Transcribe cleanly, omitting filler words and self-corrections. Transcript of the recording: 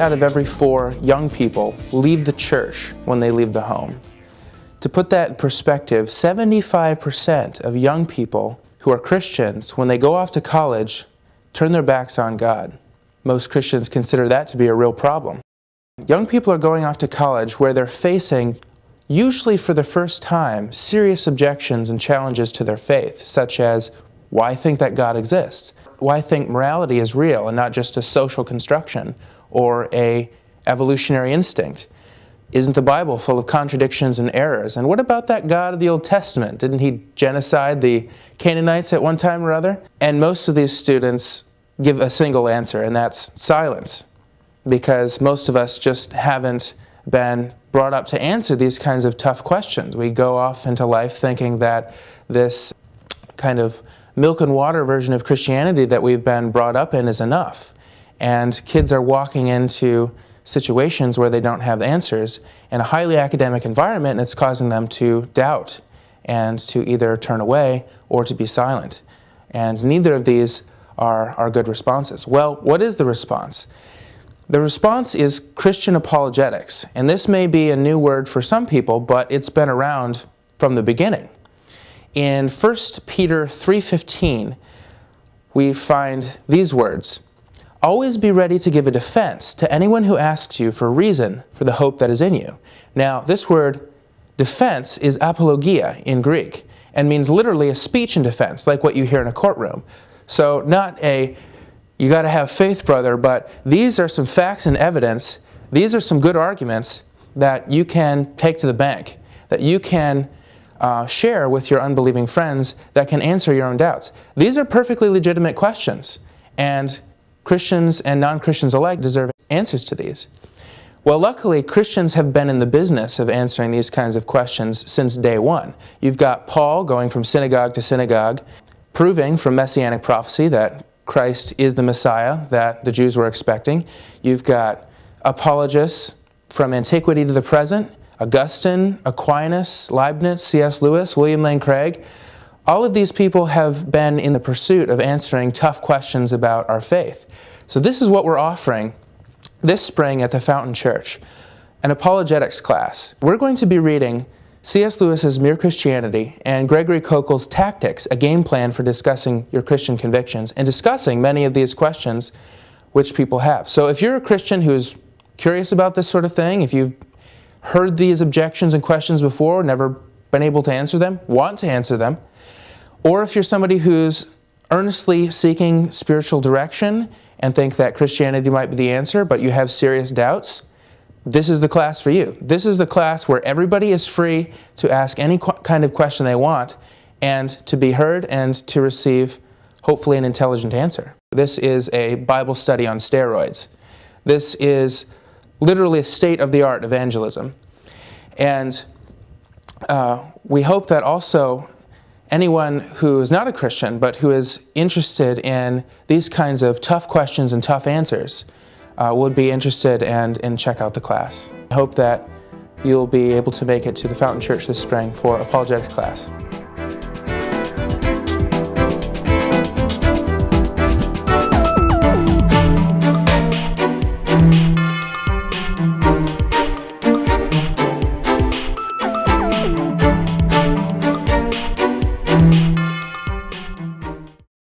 out of every 4 young people leave the church when they leave the home. To put that in perspective, 75% of young people who are Christians, when they go off to college, turn their backs on God. Most Christians consider that to be a real problem. Young people are going off to college where they're facing, usually for the first time, serious objections and challenges to their faith, such as, why think that God exists? Why think morality is real and not just a social construction or an evolutionary instinct? Isn't the Bible full of contradictions and errors? And what about that God of the Old Testament? Didn't he genocide the Canaanites at one time or other? And most of these students give a single answer, and that's silence, because most of us just haven't been brought up to answer these kinds of tough questions. We go off into life thinking that this kind of milk and water version of Christianity that we've been brought up in is enough. And kids are walking into situations where they don't have answers in a highly academic environment, and it's causing them to doubt and to either turn away or to be silent. And neither of these are good responses. Well, what is the response? The response is Christian apologetics. And this may be a new word for some people, but it's been around from the beginning. In 1 Peter 3:15, we find these words, "Always be ready to give a defense to anyone who asks you for a reason for the hope that is in you." Now, this word defense is apologia in Greek and means literally a speech in defense, like what you hear in a courtroom. So not a, you got to have faith, brother, but these are some facts and evidence. These are some good arguments that you can take to the bank, that you can share with your unbelieving friends, that can answer your own doubts. These are perfectly legitimate questions, and Christians and non-Christians alike deserve answers to these. Well, luckily, Christians have been in the business of answering these kinds of questions since day one. You've got Paul going from synagogue to synagogue, proving from Messianic prophecy that Christ is the Messiah that the Jews were expecting. You've got apologists from antiquity to the present, Augustine, Aquinas, Leibniz, C.S. Lewis, William Lane Craig. All of these people have been in the pursuit of answering tough questions about our faith. So this is what we're offering this spring at the Fountain Church, an apologetics class. We're going to be reading C.S. Lewis's Mere Christianity and Gregory Kokel's Tactics, a game plan for discussing your Christian convictions and discussing many of these questions which people have. So if you're a Christian who's curious about this sort of thing, if you've heard these objections and questions before, never been able to answer them, want to answer them, or if you're somebody who's earnestly seeking spiritual direction and think that Christianity might be the answer, but you have serious doubts, this is the class for you. This is the class where everybody is free to ask any kind of question they want and to be heard and to receive, hopefully, an intelligent answer. This is a Bible study on steroids. This is literally a state-of-the-art evangelism. And we hope that also anyone who is not a Christian but who is interested in these kinds of tough questions and tough answers would be interested and check out the class. I hope that you'll be able to make it to the Fountain Church this spring for apologetics class.